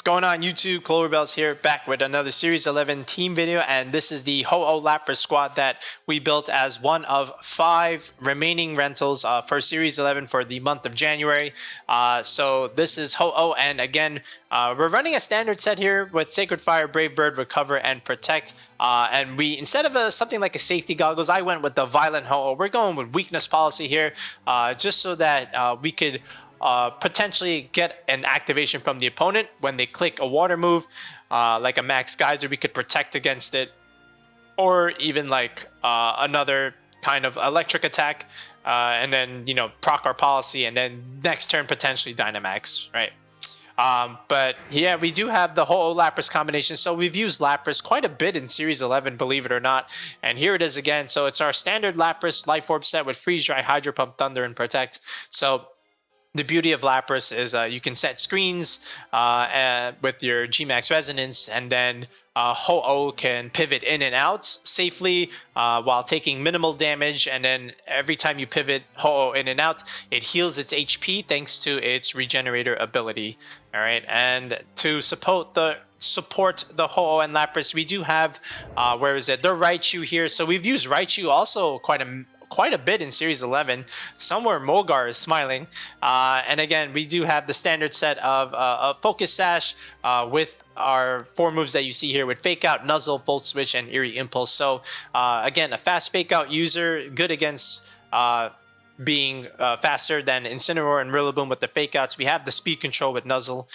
What's going on YouTube? Cloverbells here, back with another Series 11 team video, and this is the Ho-Oh-Lapras squad that we built as one of 5 remaining rentals for Series 11 for the month of January. So this is Ho-Oh, and again, we're running a standard set here with Sacred Fire, Brave Bird, Recover, and Protect. And we, instead of something like a safety goggles, I went with the Violent Ho-Oh. We're going with weakness policy here, just so that we could potentially get an activation from the opponent when they click a water move, like a Max Geyser. We could protect against it, or even like another kind of electric attack, and then proc our policy, and then next turn potentially Dynamax, right? But yeah, we do have the Ho-Oh-Lapras combination, so we've used Lapras quite a bit in Series 11, believe it or not. And here it is again. So it's our standard Lapras Life Orb set with Freeze Dry, Hydro Pump, Thunder, and Protect. So the beauty of Lapras is you can set screens with your G-MaxResonance, and then Ho-Oh can pivot in and out safely while taking minimal damage, and then every time you pivot Ho-Oh in and out, it heals its HP thanks to its Regenerator ability. All right, and to support the Ho-Oh and Lapras, we do have where is it? The Raichu here. So we've used Raichu also quite a bit in Series 11. Somewhere Mogar is smiling. And again, we do have the standard set of a Focus Sash with our 4 moves that you see here with Fake Out, Nuzzle, Volt Switch, and Eerie Impulse. So again, a fast Fake Out user, good against being faster than Incineroar and Rillaboom with the Fake Outs. We have the Speed Control with Nuzzle.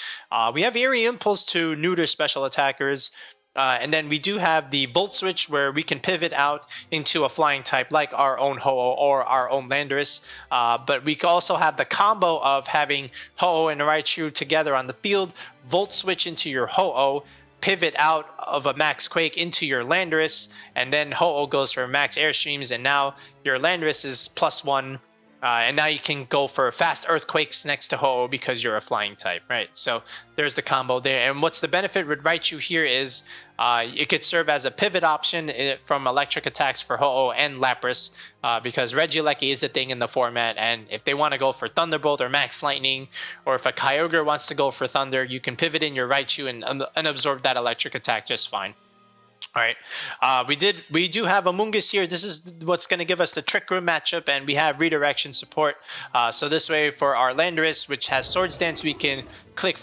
We have Eerie Impulse to neuter special attackers. And then we do have the Volt Switch, where we can pivot out into a flying type like our own Ho-Oh or our own Landorus. But we also have the combo of having Ho-Oh and Raichu together on the field, Volt Switch into your Ho-Oh, pivot out of a Max Quake into your Landorus, and then Ho-Oh goes for Max Airstreams, and now your Landorus is +1. And now you can go for fast earthquakes next to Ho-Oh because you're a flying type, right? So there's the combo there. And what's the benefit with Raichu here is it could serve as a pivot option from electric attacks for Ho-Oh and Lapras, because Regieleki is a thing in the format. And if they want to go for Thunderbolt or Max Lightning, or if a Kyogre wants to go for Thunder, you can pivot in your Raichu and absorb that electric attack just fine. All right, we do have Amoonguss here. This is what's going to give us the Trick Room matchup, and we have redirection support. So this way for our Landorus, which has Swords Dance, we can click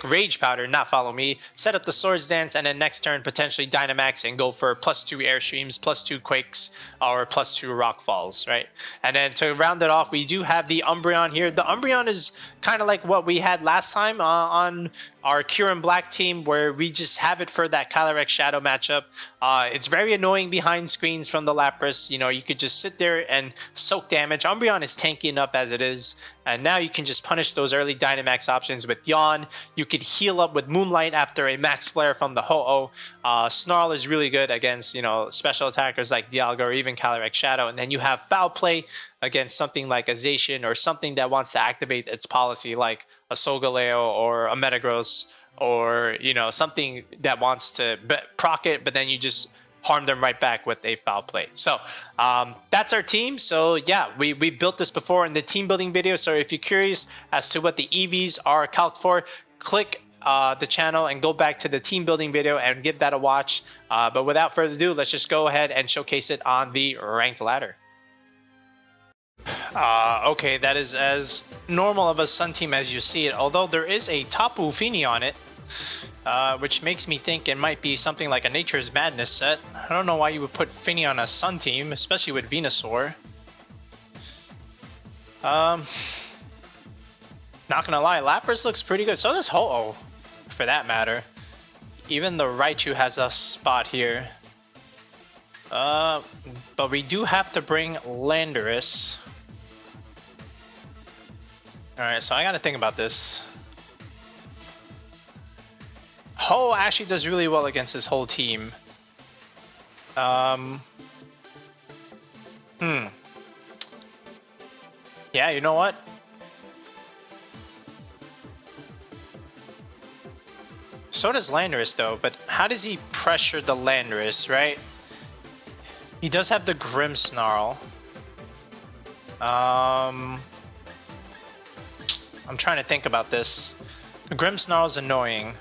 Rage Powder, not Follow Me, set up the Swords Dance, and then next turn potentially Dynamax and go for +2 Airstreams, +2 Quakes, or +2 Rock Falls, right? And then to round it off, we do have the Umbreon here. The Umbreon is kind of like what we had last time on our Kyurem Black team, where we just have it for that Calyrex Shadow matchup. It's very annoying behind screens from the Lapras. You could just sit there and soak damage. Umbreon is tanky enough as it is, and now you can just punish those early Dynamax options with Yawn. You could heal up with Moonlight after a Max Flare from the Ho-Oh. Snarl is really good against special attackers like Dialga or even Calyrex Shadow, and then you have Foul Play against something like a Zacian or something that wants to activate its policy like a Solgaleo or a Metagross, or something that wants to proc it, but then you just harm them right back with a Foul Play. So that's our team. So yeah, we built this before in the team building video, so if you're curious as to what the EVs are calced for, click the channel and go back to the team building video and give that a watch. But without further ado, let's just go ahead and showcase it on the ranked ladder. Okay, that is as normal of a Sun team as you see it, although there is a Tapu Fini on it, which makes me think it might be something like a Nature's Madness set. I don't know why you would put Fini on a Sun team, especially with Venusaur. Not gonna lie, Lapras looks pretty good. So does Ho-Oh, for that matter. Even the Raichu has a spot here. But we do have to bring Landorus. Alright, so I gotta think about this. Ho actually does really well against his whole team. Yeah, you know what? So does Landorus though, but how does he pressure the Landorus, right? He does have the Grimmsnarl. I'm trying to think about this. The Grimmsnarl's annoying.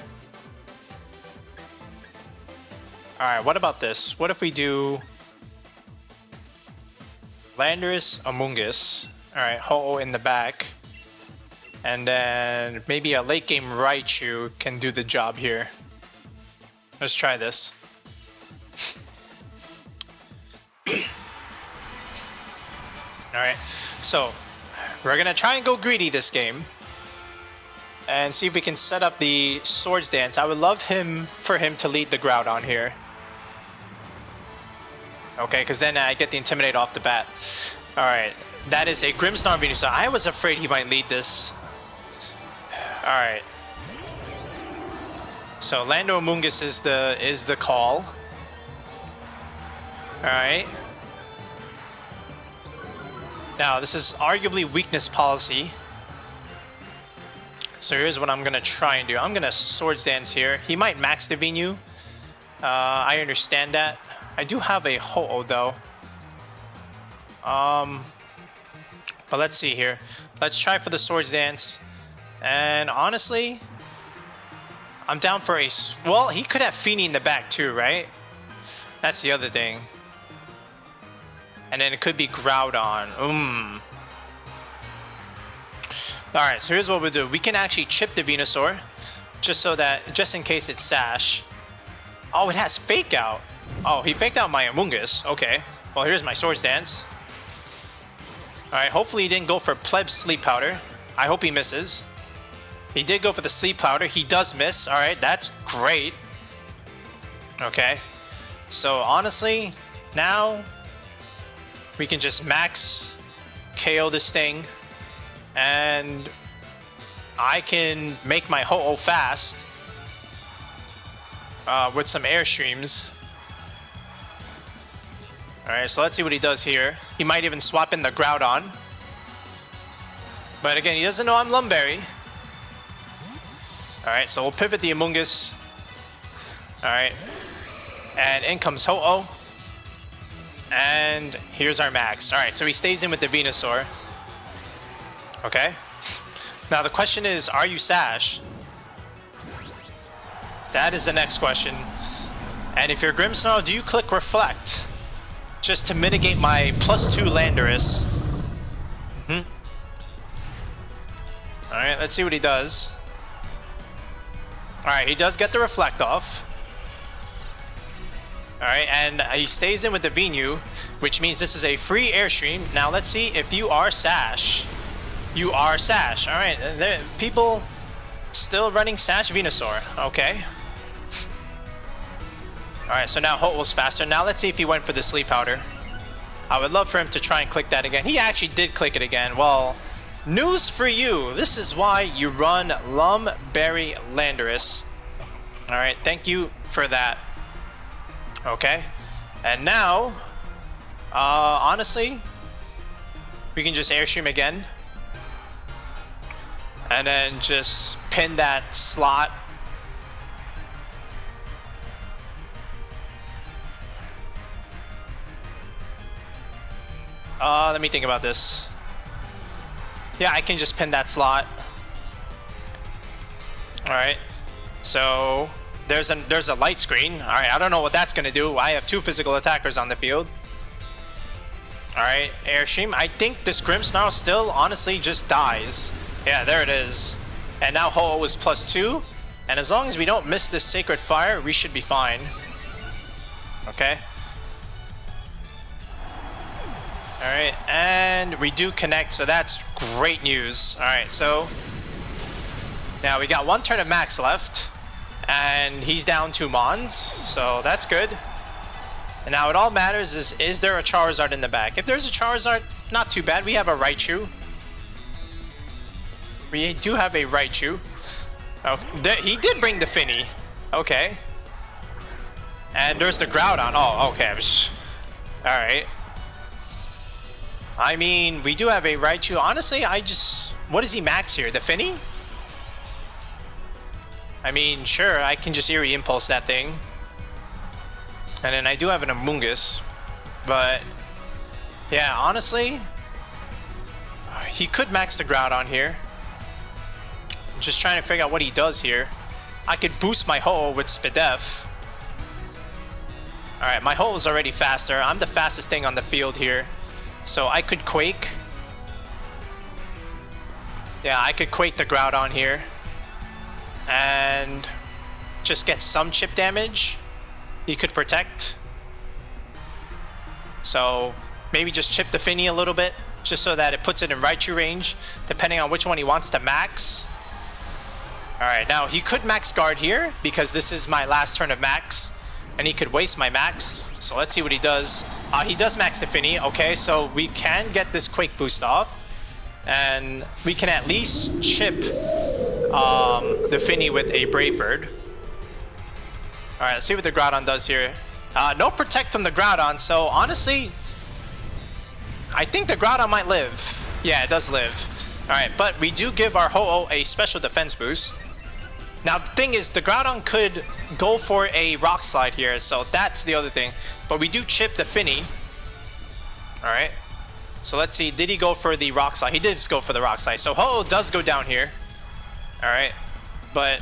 Alright, what about this? What if we do Landorus, Amoonguss. Alright, Ho-Oh in the back. And then maybe a late game Raichu can do the job here. Let's try this. Alright, so we're gonna try and go greedy this game and see if we can set up the Swords Dance. I would love for him to lead the Groudon here. Okay, because then I get the Intimidate off the bat. Alright, that is a Grimmsnarl Venusaur. I was afraid he might lead this. Alright. So Lando Amoonguss is the call. Alright. Now this is arguably weakness policy. So here's what I'm gonna try and do. I'm gonna Swords Dance here. He might max the Venu. I understand that. I do have a Ho-Oh though. But let's see here. Let's try for the Swords Dance. And honestly, I'm down for a... Well, he could have Fini in the back too, right? That's the other thing. And then it could be Groudon. Alright, so here's what we'll do. We can actually chip the Venusaur. Just in case it's Sash. Oh, it has Fake Out. Oh, he faked out my Amoonguss. Okay. Well, here's my Swords Dance. Alright, hopefully he didn't go for Pleb Sleep Powder. I hope he misses. He did go for the Sleep Powder. He does miss. Alright, that's great. Okay. So, honestly, now we can just max KO this thing. And I can make my Ho-Oh fast with some Airstreams. Alright, so let's see what he does here. He might even swap in the Groudon. But again, he doesn't know I'm Lumberry. Alright, so we'll pivot the Amoonguss. Alright. And in comes Ho-Oh. And here's our max. Alright, so he stays in with the Venusaur. Okay. Now the question is, are you Sash? That is the next question. And if you're Grimmsnarl, do you click Reflect? Just to mitigate my +2 Landorus. Alright, let's see what he does. Alright, he does get the Reflect off. Alright, and he stays in with the Venu, which means this is a free Airstream. Now let's see if you are Sash. You are Sash. Alright, people still running Sash Venusaur. Okay. Alright, so now Ho-Oh's faster. Now let's see if he went for the Sleep Powder. I would love for him to try and click that again. He actually did click it again. Well, news for you. This is why you run Lumberry Landorus. Alright, thank you for that. Okay. And now, honestly, we can just Airstream again. And then just pin that slot. Let me think about this. Yeah, I can just pin that slot. Alright. So there's a light screen. Alright, I don't know what that's gonna do. I have 2 physical attackers on the field. Alright, Airstream. I think this Grimmsnarl still honestly just dies. Yeah, there it is. And now Ho-Oh is +2. And as long as we don't miss this Sacred Fire, we should be fine. Okay. Alright, and we do connect, so that's great news. Alright, so now we got 1 turn of max left. And he's down 2 Mons, so that's good. And now what all matters is there a Charizard in the back? If there's a Charizard, not too bad. We have a Raichu. We do have a Raichu. Oh, he did bring the Fini. Okay. And there's the Groudon. Oh, okay. Alright. I mean, we do have a Raichu. Honestly, what does he max here? The Fini? I mean, sure, I can just Eerie Impulse that thing. And then I do have an Amoonguss. But, yeah, honestly, he could max the Groudon here. Just trying to figure out what he does here. I could boost my Ho-Oh with Spadef. Alright, my Ho-Oh's already faster. I'm the fastest thing on the field here. So I could Quake. Yeah, I could Quake the Groudon here. And just get some chip damage. He could protect. So maybe just chip the Fini a little bit. Just so that it puts it in Raichu range. Depending on which one he wants to max. Alright, now he could max guard here. Because this is my last turn of max. And he could waste my max. So let's see what he does. He does max the Fini. Okay, so we can get this Quake boost off. And we can at least chip the Fini with a Brave Bird. Alright, let's see what the Groudon does here. No protect from the Groudon, so honestly, I think the Groudon might live. Yeah, it does live. Alright, but we do give our Ho-Oh a special defense boost. Now, the thing is, the Groudon could go for a Rock Slide here, so that's the other thing. But we do chip the Fini. Alright. So let's see, did he go for the Rock Slide? He did just go for the Rock Slide. So Ho-Oh does go down here. Alright. But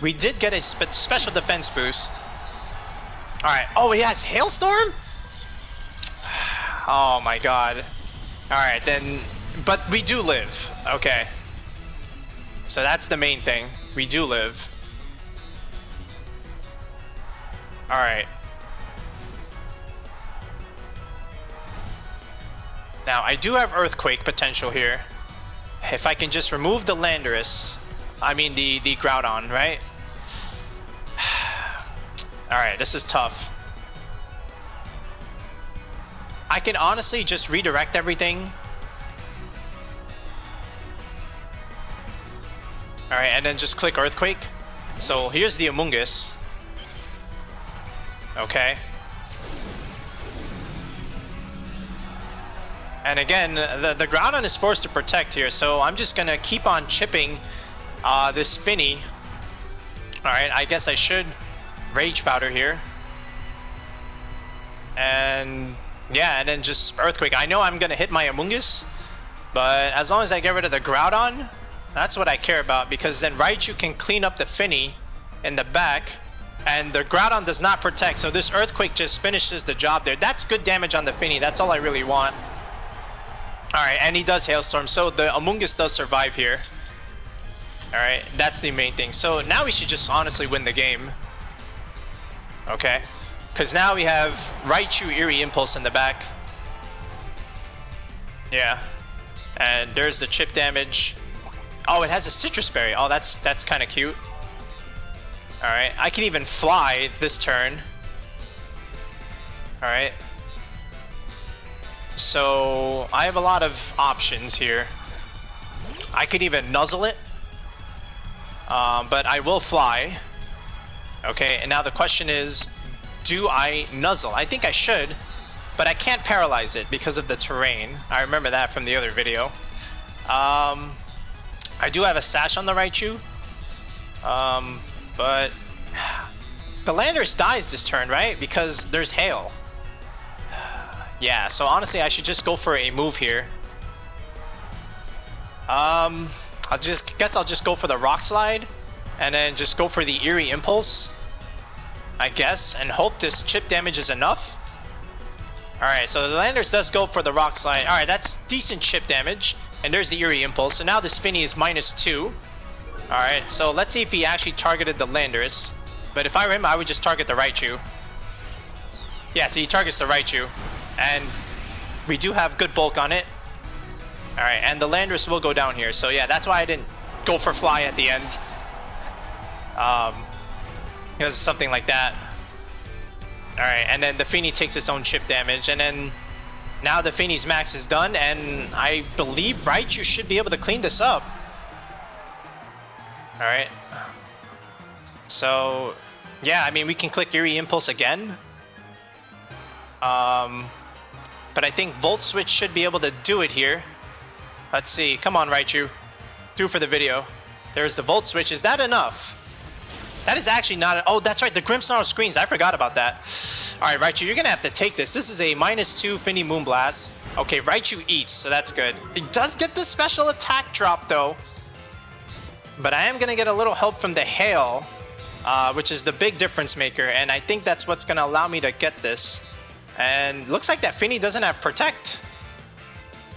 we did get a special defense boost. Alright. Oh, he has Hailstorm? Oh my god. Alright, then... But we do live. Okay. So that's the main thing. We do live. Alright. Now, I do have Earthquake potential here. If I can just remove the Landorus. I mean the Groudon, right? Alright, this is tough. I can honestly just redirect everything. Alright, and then just click Earthquake. So here's the Amoonguss. Okay. And again, the Groudon is forced to protect here, so I'm just gonna keep on chipping this Fini. Alright, I guess I should Rage Powder here. And yeah, and then just Earthquake. I know I'm gonna hit my Amoonguss, but as long as I get rid of the Groudon, that's what I care about, because then Raichu can clean up the Fini in the back, and the Groudon does not protect, so this Earthquake just finishes the job there. That's good damage on the Fini, that's all I really want. Alright, and he does Hailstorm, so the Amoonguss does survive here. Alright, that's the main thing. So now we should just honestly win the game. Okay, because now we have Raichu Eerie Impulse in the back. Yeah, and there's the chip damage. Oh, it has a Citrus Berry. Oh, that's kind of cute. Alright, I can even fly this turn. Alright. So, I have a lot of options here. I could even Nuzzle it. But I will fly. Okay, and now the question is, do I Nuzzle? I think I should, but I can't paralyze it because of the terrain. I remember that from the other video. I do have a Sash on the Raichu, but the Landorus dies this turn, right? Because there's Hail. Yeah, so honestly, I should just go for a move here. I'll just go for the Rock Slide, and then just go for the Eerie Impulse, I guess, and hope this chip damage is enough. Alright, so the Landorus does go for the Rock Slide. Alright, that's decent chip damage. And there's the Eerie Impulse. So now this Fini is -2. Alright, so let's see if he actually targeted the Landorus. But if I were him, I would just target the Raichu. Yeah, so he targets the Raichu. And we do have good bulk on it. Alright, and the Landorus will go down here. So yeah, that's why I didn't go for Fly at the end. Because something like that. Alright, and then the Fini takes its own chip damage. And then now the Fini's max is done, and I believe Raichu should be able to clean this up. Alright. So, yeah, I mean, we can click Eerie Impulse again. But I think Volt Switch should be able to do it here. Let's see. Come on, Raichu. Do for the video. There's the Volt Switch. Is that enough? That is actually not... Oh, that's right. The Grimmsnarl screens. I forgot about that. Alright, Raichu, you're going to have to take this. This is a -2 Fini Moonblast. Okay, Raichu eats, so that's good. It does get the special attack drop, though. But I am going to get a little help from the Hail, which is the big difference maker. And I think that's what's going to allow me to get this. And looks like that Fini doesn't have Protect.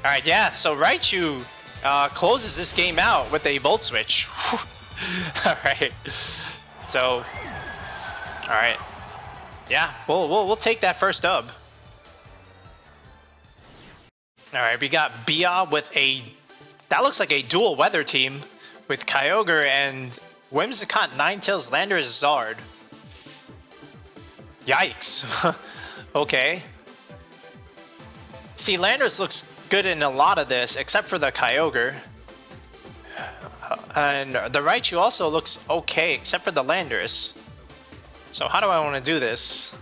Alright, yeah, so Raichu closes this game out with a Volt Switch. Alright. So, alright. Yeah, we'll take that first dub. Alright, we got Bia with a... That looks like a dual weather team with Kyogre and Whimsicott, Ninetales, Landorus, Zard. Yikes. Okay. See, Landorus looks good in a lot of this, except for the Kyogre. And the Raichu also looks okay, except for the Landorus. So how do I want to do this?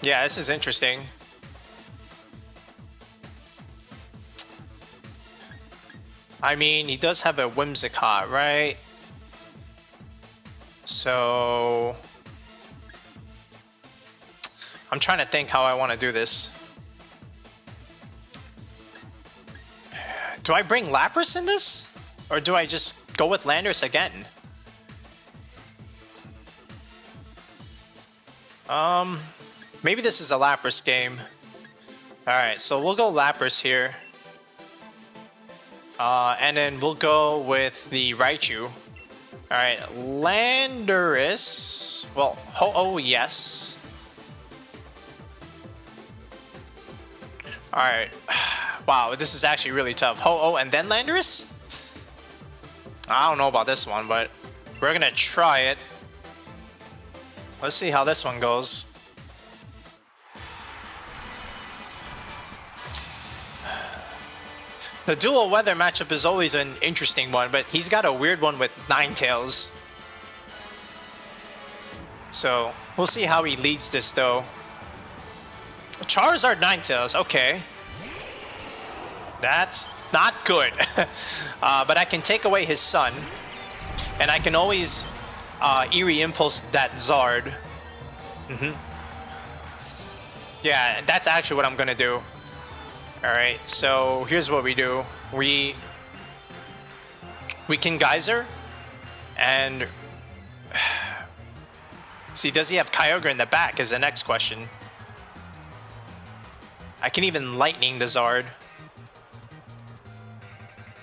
Yeah, this is interesting. I mean, he does have a Whimsicott, right? So... I'm trying to think how I want to do this. Do I bring Lapras in this? Or do I just go with Landorus again? Maybe this is a Lapras game. Alright, so we'll go Lapras here. And then we'll go with the Raichu. Alright, Landorus. Well, Ho-Oh, yes. Alright. Wow, this is actually really tough. Ho-Oh and then Landorus? I don't know about this one, but we're gonna try it. Let's see how this one goes. The dual weather matchup is always an interesting one, but he's got a weird one with Ninetales. So, we'll see how he leads this though. Charizard Ninetales, okay. That's not good. But I can take away his Sun. And I can always Eerie Impulse that Zard. Yeah, that's actually what I'm gonna do. Alright, so here's what we do. We can Geyser. And... See, does he have Kyogre in the back is the next question. I can even Lightning the Zard.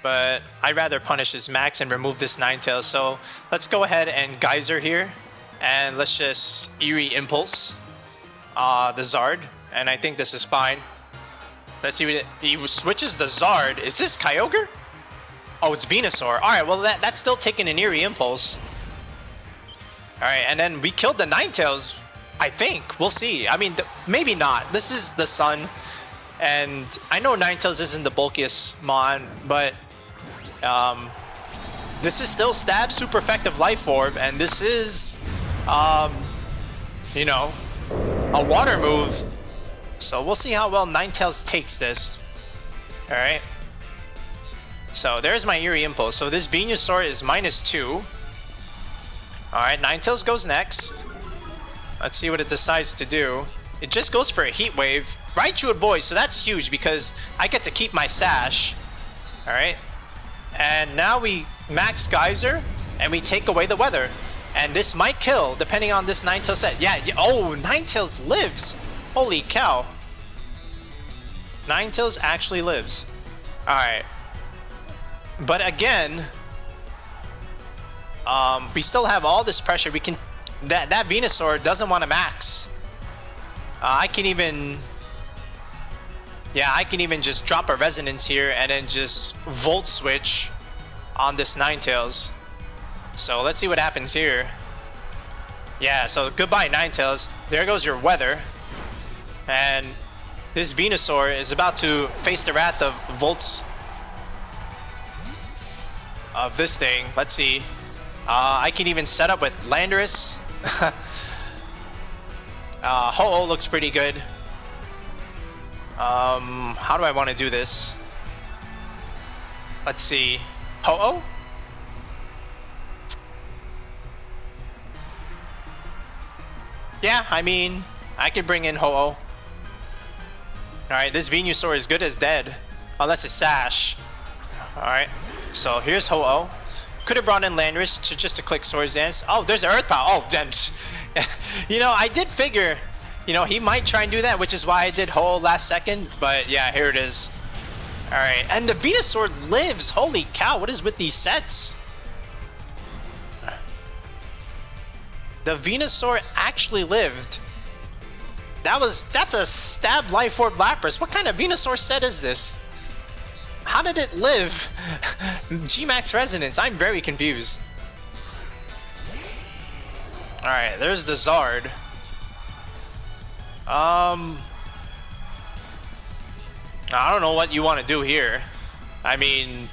But I'd rather punish his max and remove this Ninetales. So let's go ahead and Geyser here. And let's just Eerie Impulse the Zard. And I think this is fine. Let's see what it... He switches the Zard. Is this Kyogre? Oh, it's Venusaur. Alright, well that's still taking an Eerie Impulse. Alright, and then we killed the Ninetales. I think. We'll see. I mean, maybe not. This is the Sun. And I know Ninetales isn't the bulkiest mon, but this is still Stab Super Effective Life Orb, and this is, you know, a water move. So we'll see how well Ninetales takes this. Alright. So there's my Eerie Impulse. So this Venusaur is -2. Alright, Ninetales goes next. Let's see what it decides to do. It just goes for a Heat Wave. Raichu avoids, so that's huge because I get to keep my Sash. Alright. And now we max Geyser and we take away the weather. And this might kill depending on this Ninetales set. Yeah, oh, Ninetales lives. Holy cow. Ninetales actually lives. Alright. But again, we still have all this pressure. We can... That Venusaur doesn't want to max. I can even... Yeah, I can even just drop a Resonance here and then just Volt Switch on this Ninetales. So let's see what happens here. Yeah, so goodbye Ninetales. There goes your weather. And this Venusaur is about to face the wrath of Volts of this thing. Let's see. I can even set up with Landorus. Ho-Oh looks pretty good. How do I want to do this? Let's see. Ho-Oh? Yeah, I mean, I could bring in Ho-Oh. Alright, this Venusaur is good as dead. Unless it's Sash. Alright, so here's Ho-Oh. Could have brought in Landorus just to click Swords Dance. Oh, there's an Earth Power. Oh, damn. You know, I did figure, you know, he might try and do that, which is why I did Ho-Oh last second. But yeah, here it is. Alright, and the Venusaur lives. Holy cow, what is with these sets? The Venusaur actually lived. That's a stab Life Orb Lapras. What kind of Venusaur set is this? How did it live? G-MaxResonance. I'm very confused. Alright, there's the Zard. I don't know what you want to do here. I mean,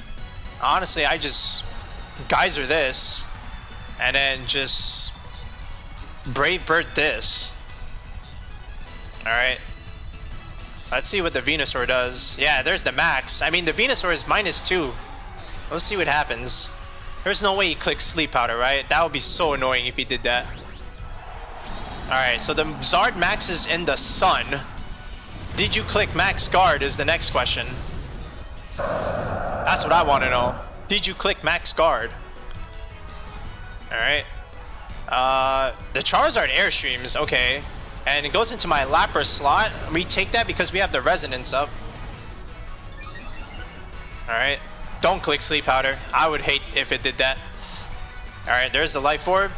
honestly, I just Geyser this and then just Brave Bird this. Alright. Let's see what the Venusaur does. Yeah, there's the max. I mean, the Venusaur is -2. Let's see what happens. There's no way he clicks Sleep Powder, right? That would be so annoying if he did that. Alright, so the Zard maxes in the Sun. Did you click Max Guard is the next question. That's what I want to know. Did you click Max Guard? Alright. The Charizard Airstreams, okay. And it goes into my Lapras slot. We take that because we have the Resonance up. Alright. Don't click Sleep Powder. I would hate if it did that. Alright, there's the Life Orb.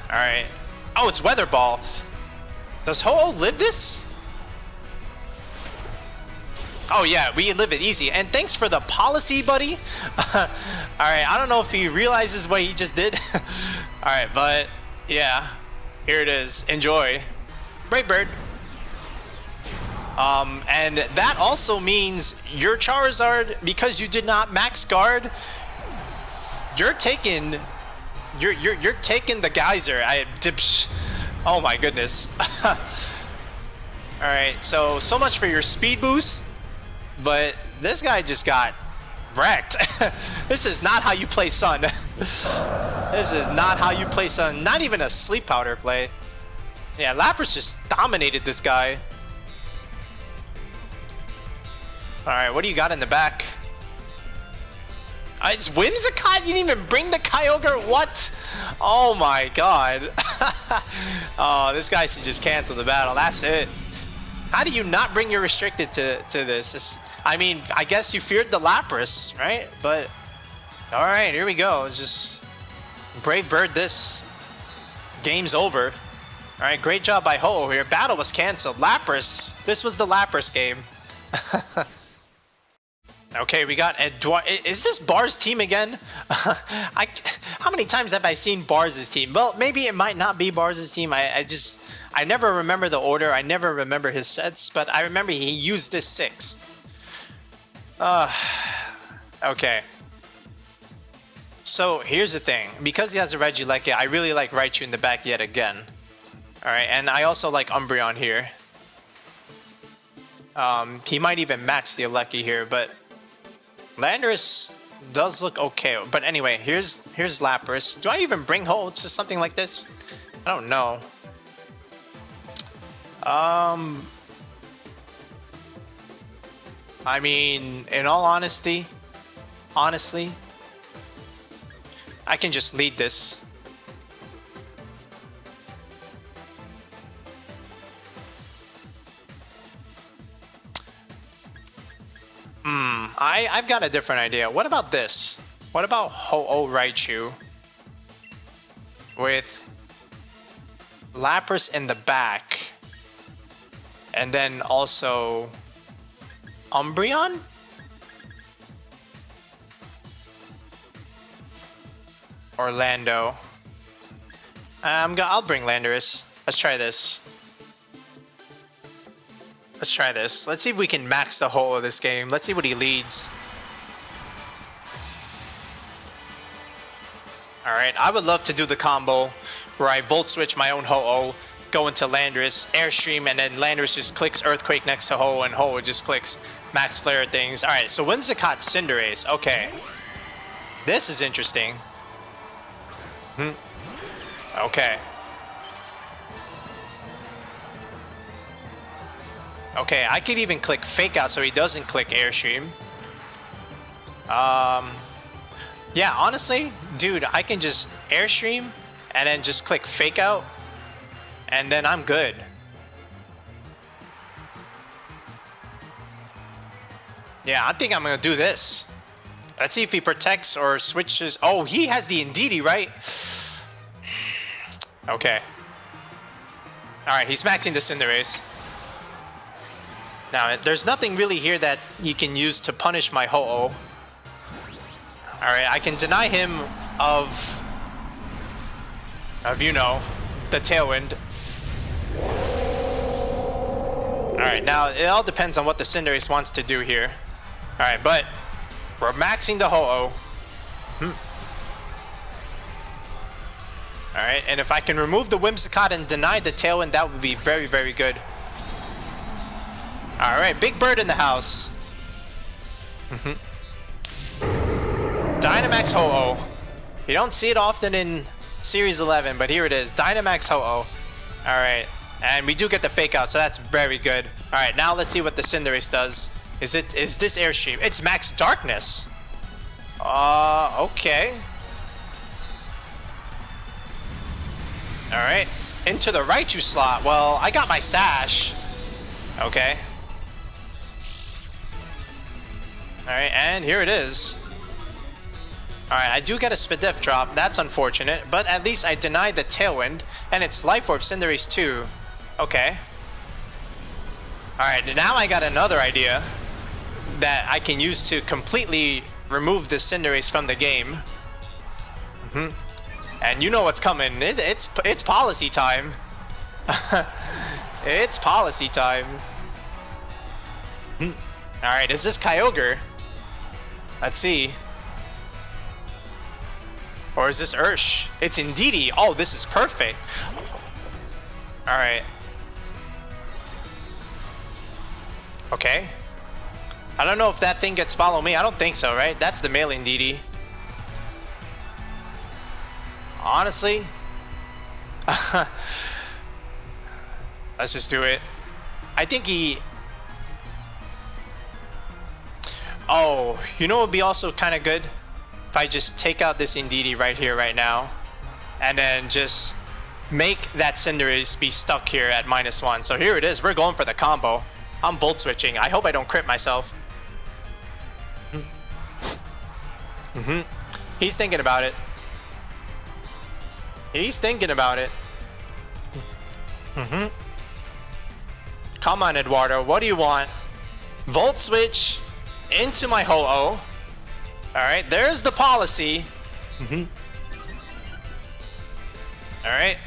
Alright. Oh, it's Weather Ball. Does Ho-Oh live this? Oh yeah, we live it easy. And thanks for the policy, buddy. Alright, I don't know if he realizes what he just did. Alright, but yeah. Here it is. Enjoy. Brave Bird. And that also means your Charizard, because you did not max guard, you're taking the Geyser. Oh my goodness. Alright, so much for your speed boost, but this guy just got wrecked. This is not how you play Sun. This is not how you play Sun. Not even a Sleep Powder play. Yeah, Lapras just dominated this guy. Alright, what do you got in the back? It's Whimsicott? You didn't even bring the Kyogre? What? Oh my god. Oh, this guy should just cancel the battle. That's it. How do you not bring your restricted to this? I mean, I guess you feared the Lapras, right? But alright, here we go. Just Brave Bird this. Game's over. Alright, great job by Ho-Oh here. Battle was cancelled. Lapras. This was the Lapras game. Okay, we got Edouard. Is this Bar's team again? How many times have I seen Bar's team? Well, maybe it might not be Bar's team. I never remember the order. I never remember his sets, but I remember he used this 6. Okay. So here's the thing. Because he has a Regieleki, I really like Raichu in the back yet again. Alright, and I also like Umbreon here. He might even max the Aleki here, but Landorus does look okay. But anyway, here's Lapras. Do I even bring Ho to something like this? I don't know. I mean, in all honesty, I can just lead this. I've got a different idea. What about this? What about Ho-Oh Raichu with Lapras in the back and then also Umbreon? Orlando. I'll bring Landorus. Let's try this. Let's try this. Let's see if we can max the Ho-Oh of this game. Let's see what he leads. Alright, I would love to do the combo where I Volt Switch my own Ho-Oh, go into Landorus, Airstream, and then Landorus just clicks Earthquake next to Ho-Oh, and Ho-Oh just clicks Max Flare things. Alright, so Whimsicott Cinderace. Okay. This is interesting. Okay. Okay, I could even click Fake Out so he doesn't click Airstream. Yeah, honestly, dude, I can just Airstream and then just click Fake Out, and then I'm good. Yeah, I think I'm gonna do this. Let's see if he protects or switches. Oh, he has the Indeedee, right? Okay. Alright, he's maxing the Cinderace. Now, there's nothing really here that you can use to punish my Ho-Oh. Alright, I can deny him of you know, the Tailwind. Alright, now it all depends on what the Cinderace wants to do here. Alright, but we're maxing the Ho-Oh. Alright, and if I can remove the Whimsicott and deny the Tailwind, that would be very, very good. Alright, Big Bird in the house. Dynamax Ho-Oh. You don't see it often in Series 11, but here it is. Dynamax Ho-Oh. Alright, and we do get the Fake Out, so that's very good. Alright, now let's see what the Cinderace does. Is this Airstream? It's Max Darkness. Okay. Alright, into the Raichu slot. Well, I got my Sash. Okay. Alright, and here it is. Alright, I do get a Spadef drop. That's unfortunate, but at least I denied the Tailwind, and it's Life Orb Cinderace too. Okay. Alright, now I got another idea that I can use to completely remove this Cinderace from the game. And you know what's coming. It's policy time. It's policy time. Alright, is this Kyogre? Let's see. Or is this Ursh? It's Indeedee. Oh, this is perfect. Alright. Okay. I don't know if that thing gets follow me. I don't think so, right? That's the male Indeedee. Honestly. Let's just do it. I think he... Oh, you know what would be also kind of good? If I just take out this Indeedee right here, right now. And then just make that Cinderace be stuck here at -1. So here it is. We're going for the combo. I'm Volt Switching. I hope I don't crit myself. He's thinking about it. He's thinking about it. Come on, Eduardo. What do you want? Volt Switch into my Ho-Oh. Alright, there's the policy. Alright.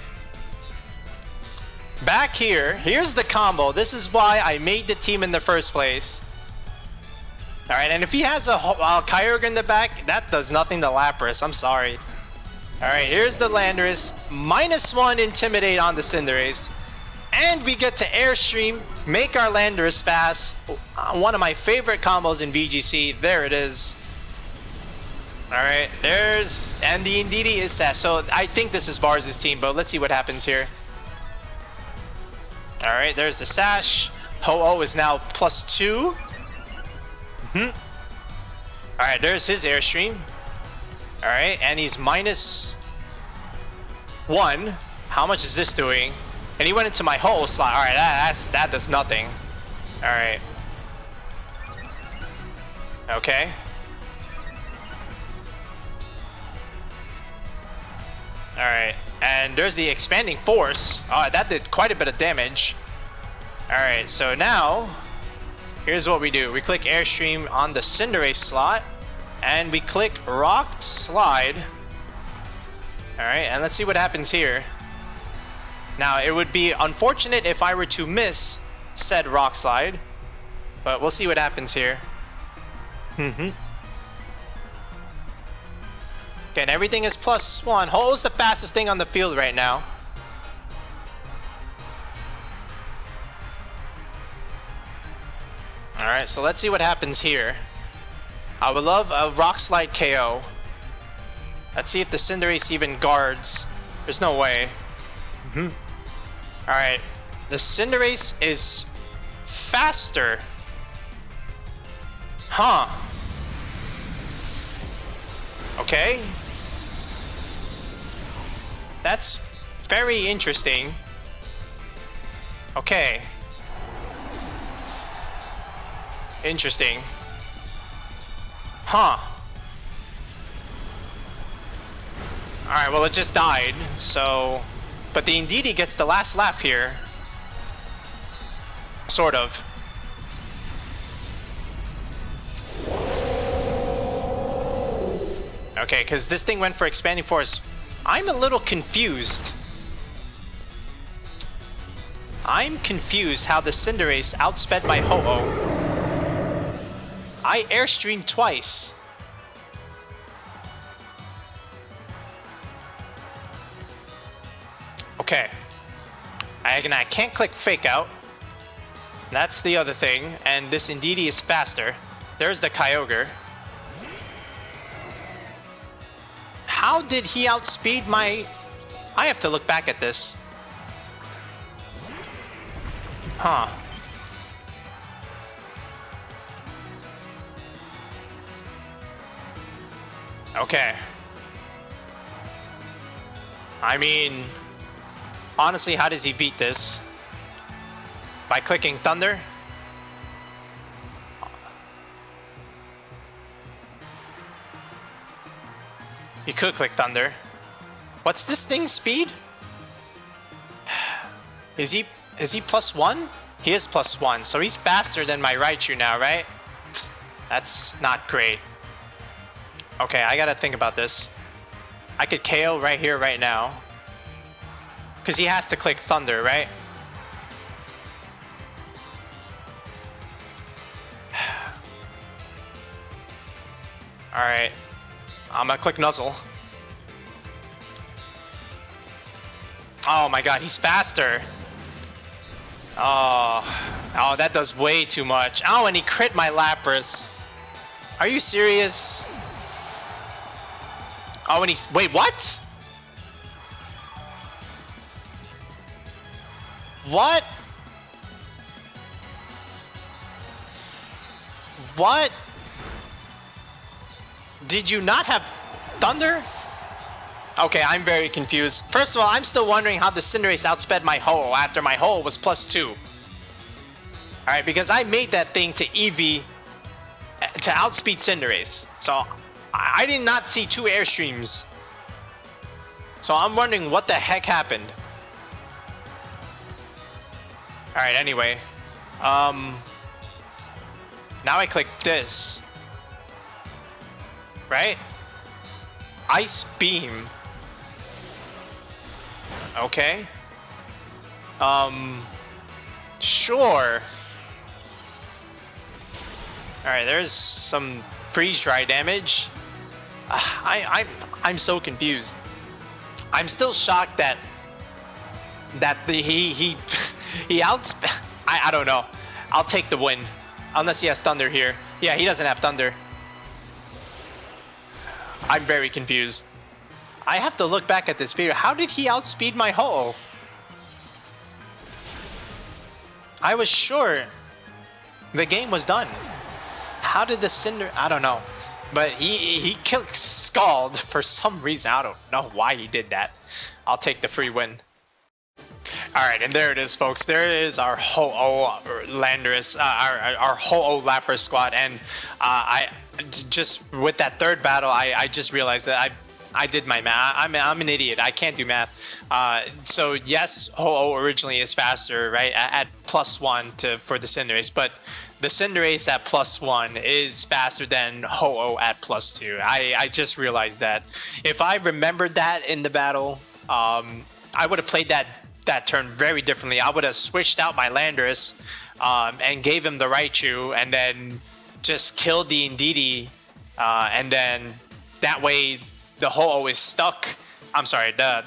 Back here. Here's the combo. This is why I made the team in the first place. Alright, and if he has a Kyogre in the back, that does nothing to Lapras. I'm sorry. Alright, here's the Landorus. -1 Intimidate on the Cinderace. And we get to Airstream, make our Landorus fast. One of my favorite combos in VGC. There it is. Alright, and the Indeedee is Sash. So I think this is Bars' team, but let's see what happens here. Alright, there's the Sash. Ho-Oh is now +2. Alright, there's his Airstream. Alright, and he's -1. How much is this doing? And he went into my Ho-Oh slot. Alright, that does nothing. Alright. Okay. Alright, and there's the Expanding Force. Alright, that did quite a bit of damage. Alright, so now, here's what we do. We click Airstream on the Cinderace slot, and we click Rock Slide. Alright, and let's see what happens here. Now, it would be unfortunate if I were to miss said Rock Slide, but we'll see what happens here. Okay, and everything is +1. Ho-Oh's the fastest thing on the field right now. Alright, so let's see what happens here. I would love a Rock Slide KO. Let's see if the Cinderace even guards. There's no way. Alright, the Cinderace is faster. Huh. Okay. That's very interesting. Okay. Interesting. Huh. Alright, well it just died, so... But the Indeedee gets the last laugh here. Sort of. Okay, because this thing went for Expanding Force. I'm a little confused. I'm confused how the Cinderace outsped my Ho-Oh. I airstreamed twice. Okay. I can't click Fake Out. That's the other thing. And this Indeedee is faster. There's the Kyogre. How did he outspeed my... I have to look back at this. Huh. Okay. I mean... Honestly, how does he beat this? By clicking Thunder? You could click Thunder. What's this thing's speed? Is he +1? He is +1, so he's faster than my Raichu now, right? That's not great. Okay, I gotta think about this. I could KO right here, right now. Because he has to click Thunder, right? Alright. I'm gonna click Nuzzle. Oh my god, he's faster. Oh, that does way too much. Oh, and he crit my Lapras. Are you serious? Oh, and he's... Wait, what? What? What? Did you not have Thunder? Okay, I'm very confused. First of all, I'm still wondering how the Cinderace outsped my Ho-Oh after my Ho-Oh was +2. Alright, because I made that thing to Eevee to outspeed Cinderace. So, I did not see 2 airstreams. So I'm wondering what the heck happened. Alright, anyway. Now I click this. Right? Ice Beam. Okay. Sure. Alright, there's some freeze dry damage. I'm so confused. I'm still shocked that he I don't know. I'll take the win. Unless he has Thunder here. Yeah, he doesn't have Thunder. I'm very confused. I have to look back at this video. How did he outspeed my Ho-Oh? I was sure the game was done. How did the Cinder... I don't know. But he killed Scald for some reason. I don't know why he did that. I'll take the free win. Alright, and there it is, folks. There is our Ho-Oh Landorus, our Ho-Oh-Lapras squad. And I just, with that third battle, I just realized that I did my math. I'm an idiot. I can't do math. So yes, Ho-Oh originally is faster, right? At +1 for the Cinderace, but the Cinderace at +1 is faster than Ho-Oh at +2. I just realized that. If I remembered that in the battle, I would have played that turn very differently. I would have switched out my Landorus and gave him the Raichu, and then just killed the Indeedee, and then that way the Ho-Oh is stuck. I'm sorry, the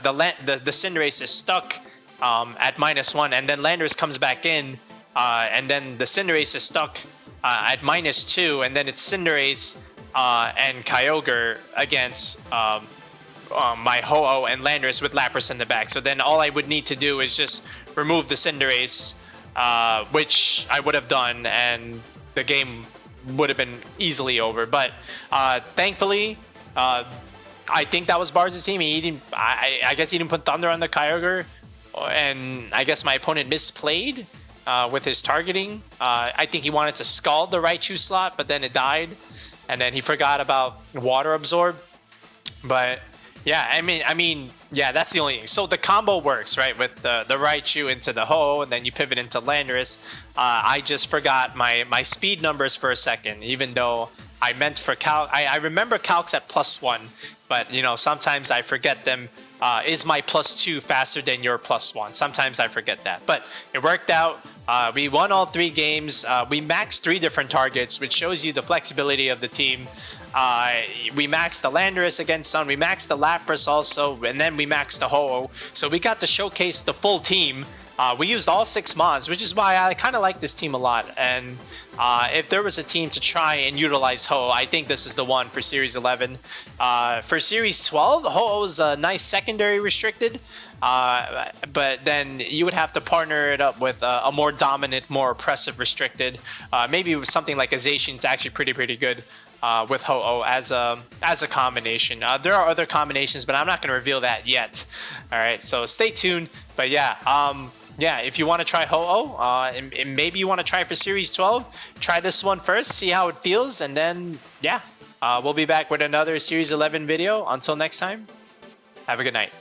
Cinderace is stuck at -1, and then Landorus comes back in, and then the Cinderace is stuck at -2, and then it's Cinderace and Kyogre against my Ho-Oh and Landorus with Lapras in the back. So then all I would need to do is just remove the Cinderace, which I would have done, and the game would have been easily over. But thankfully, I think that was Bars' team. He didn't. I guess he didn't put Thunder on the Kyogre, and I guess my opponent misplayed with his targeting. I think he wanted to scald the Raichu slot, but then it died, and then he forgot about Water Absorb. But yeah, I mean, yeah, that's the only thing. So the combo works, right? With the Raichu into the Ho, and then you pivot into Landorus. I just forgot my speed numbers for a second, even though I meant for Calc. I remember Calcs at +1, but you know, sometimes I forget them. Is my +2 faster than your +1? Sometimes I forget that, but it worked out. We won all 3 games. We maxed 3 different targets, which shows you the flexibility of the team. We maxed the Landorus against Sun. We maxed the Lapras also, and then we maxed the Ho-Oh. So we got to showcase the full team. We used all 6 mods, which is why I kind of like this team a lot. And if there was a team to try and utilize Ho-Oh, I think this is the one for Series 11. For Series 12, Ho-Oh's a nice secondary restricted. But then you would have to partner it up with a more dominant, more oppressive restricted. Maybe with something like a Zacian is actually pretty good with Ho-Oh as a combination. There are other combinations, but I'm not going to reveal that yet. All right, so stay tuned. But yeah, yeah, if you want to try Ho-Oh, and maybe you want to try for Series 12, try this one first, see how it feels, and then yeah, we'll be back with another Series 11 video. Until next time, have a good night.